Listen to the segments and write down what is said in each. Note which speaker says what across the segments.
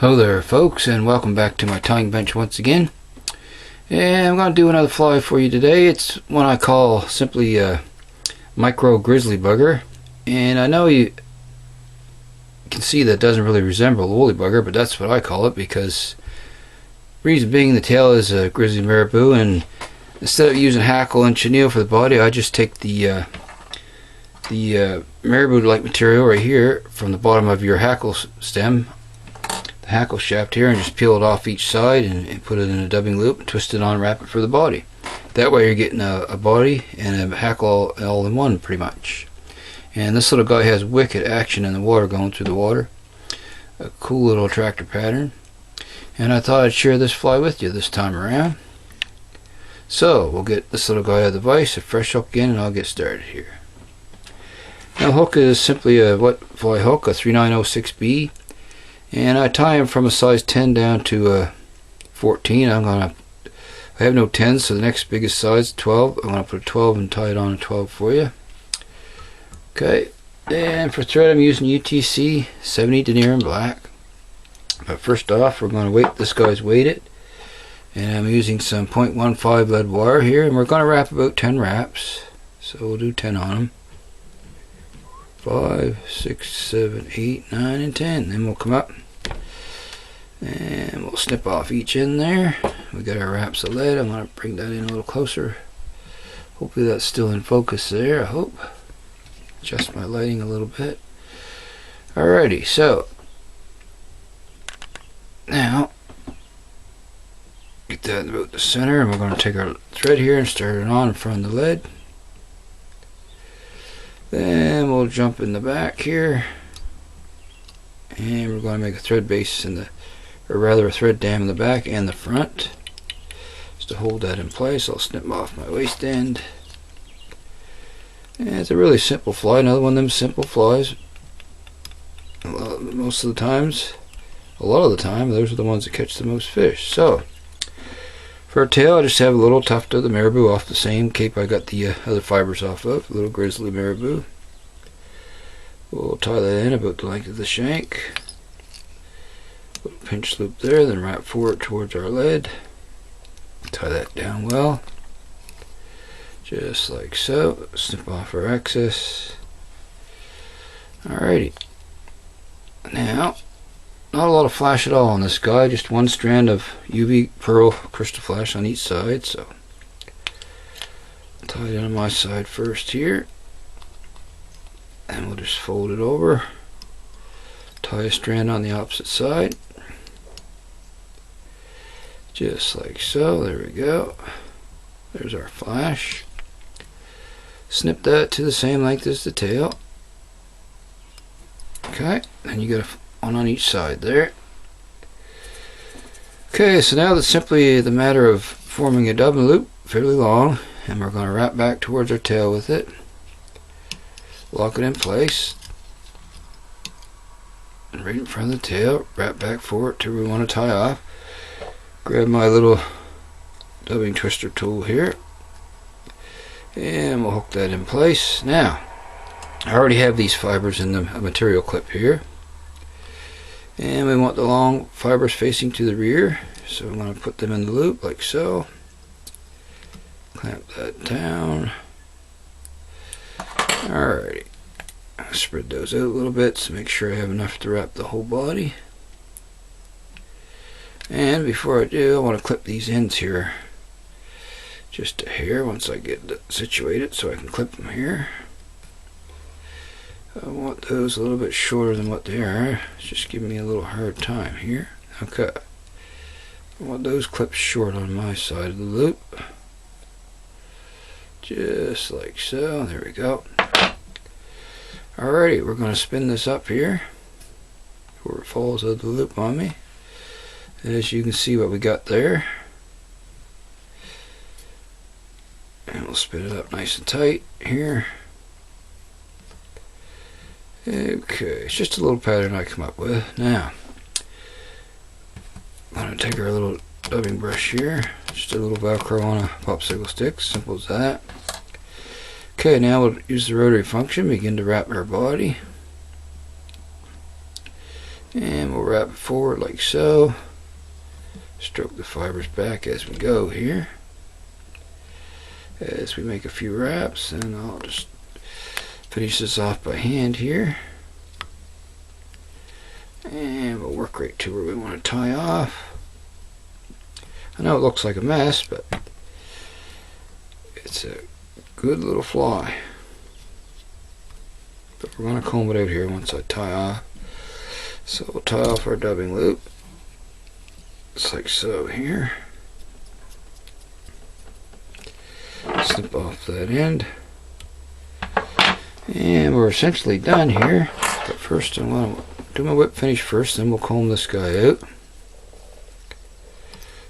Speaker 1: Hello there folks, and welcome back to my tying bench once again. And I'm going to do another fly for you today. It's one I call simply a micro grizzly bugger. And I know you can see that it doesn't really resemble a woolly bugger, but that's what I call it because reason being the tail is a grizzly marabou, and instead of using hackle and chenille for the body, I just take the marabou like material right here from the bottom of your hackle stem, hackle shaft here, and just peel it off each side and put it in a dubbing loop and twist it on and wrap it for the body. That way you're getting a body and a hackle all in one pretty much. And this little guy has wicked action in the water, going through the water. A cool little attractor pattern. And I thought I'd share this fly with you this time around. So we'll get this little guy out of the vise, a fresh hook again, and I'll get started here. Now hook is simply a wet fly hook, a 3906B. And I tie them from a size 10 down to a 14. I have no 10, so the next biggest size, 12. I'm going to put a 12 and tie it on a 12 for you. Okay, and for thread I'm using UTC 70 denier in black. But first off, we're going to weight this guy's weighted. And I'm using some 0.15 lead wire here, and we're going to wrap about 10 wraps. So we'll do 10 on them. 5, 6, 7, 8, 9, and 10. Then we'll come up and we'll snip off each end there. We got our wraps of lead. I'm going to bring that in a little closer. Hopefully that's still in focus there, I hope. Adjust my lighting a little bit. Alrighty, so now get that about the center, and we're going to take our thread here and start it on in front of the lead. Then we'll jump in the back here, and we're going to make a thread base in the, or rather a thread dam in the back and the front. Just to hold that in place, I'll snip off my waist end. And it's a really simple fly, another one of them simple flies. Most of the times, a lot of the time, those are the ones that catch the most fish. So for a tail, I just have a little tuft of the marabou off the same cape I got the other fibers off of, a little grizzly marabou. We'll tie that in about the length of the shank. Little pinch loop there, then wrap forward towards our lead. Tie that down well, just like so. Snip off our excess. Alrighty. Now, not a lot of flash at all on this guy, just one strand of UV pearl crystal flash on each side. So tie it on my side first here, and we'll just fold it over, tie a strand on the opposite side, just like so. There we go. There's our flash. Snip that to the same length as the tail. Okay, and you got one on each side there. Okay, so now that's simply the matter of forming a dubbing loop, fairly long, and we're going to wrap back towards our tail with it. Lock it in place, and right in front of the tail, wrap back forward till we want to tie off. Grab my little dubbing twister tool here, and we'll hook that in place. Now, I already have these fibers in the material clip here, and we want the long fibers facing to the rear, so I'm going to put them in the loop like so. Clamp that down. Alrighty, I'll spread those out a little bit to make sure I have enough to wrap the whole body. And before I do, I want to clip these ends here just a hair once I get it situated, so I can clip them here. I want those a little bit shorter than what they are. It's just giving me a little hard time here. Okay, I want those clipped short on my side of the loop, just like so. There we go. Alrighty, we're going to spin this up here before it falls out of the loop on me. As you can see what we got there, and we'll spin it up nice and tight here. Okay, it's just a little pattern I come up with. Now, I'm going to take our little dubbing brush here, just a little Velcro on a popsicle stick, simple as that. Okay, now we'll use the rotary function, begin to wrap our body. And we'll wrap it forward like so. Stroke the fibers back as we go here, as we make a few wraps, and I'll just finish this off by hand here. And we'll work right to where we want to tie off. I know it looks like a mess, but it's a good little fly. But we're going to comb it out here once I tie off. So we'll tie off our dubbing loop, just like so here. Snip off that end. And we're essentially done here. But first I'm going to do my whip finish first, then we'll comb this guy out.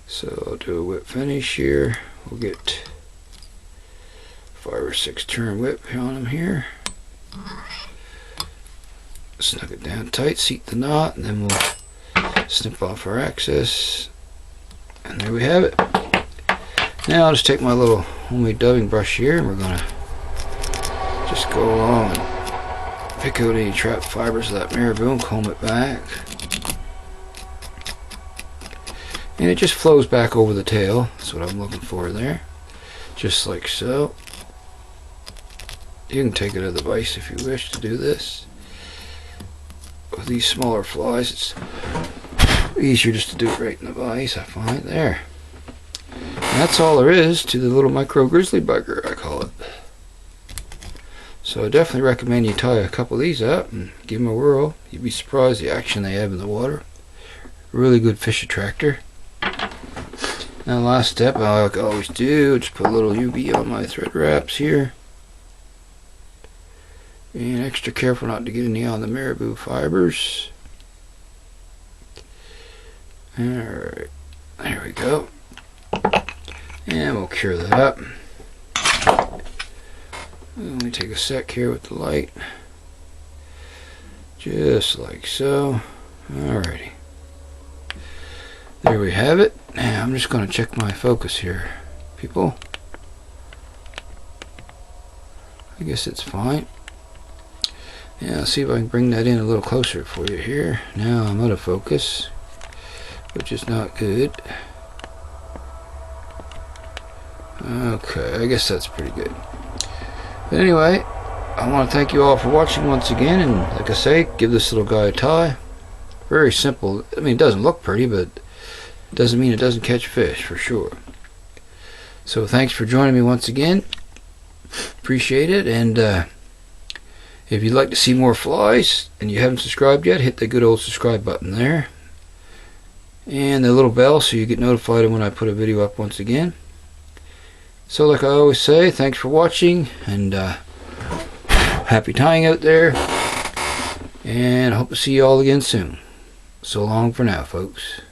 Speaker 1: So I'll do a whip finish here. We'll get 5 or 6 turn whip on him here. Snug it down tight, seat the knot, and then we'll snip off our excess. And there we have it. Now I'll just take my little homemade dubbing brush here, and we're going to just go along and pick out any trapped fibers of that marabou and comb it back. And it just flows back over the tail. That's what I'm looking for there. Just like so. You can take it out of the vise if you wish to do this. With these smaller flies, it's easier just to do it right in the vise, I find. There. And that's all there is to the little micro grizzly bugger, I call it. So I definitely recommend you tie a couple of these up and give them a whirl. You'd be surprised the action they have in the water. Really good fish attractor. Now the last step, like I always do, just put a little UV on my thread wraps here. And extra careful not to get any on the marabou fibers. Alright, there we go. And we'll cure that up. Let me take a sec here with the light. Just like so. Alrighty. There we have it. Now I'm just going to check my focus here, people. I guess it's fine. Yeah, I'll see if I can bring that in a little closer for you here. Now I'm out of focus, which is not good. Okay, I guess that's pretty good. But anyway, I want to thank you all for watching once again, and like I say, give this little guy a tie. Very simple. I mean, it doesn't look pretty, but it doesn't mean it doesn't catch fish, for sure. So thanks for joining me once again. Appreciate it, and if you'd like to see more flies and you haven't subscribed yet, hit the good old subscribe button there. And the little bell so you get notified when I put a video up once again. So like I always say, thanks for watching, and happy tying out there. And I hope to see you all again soon. So long for now, folks.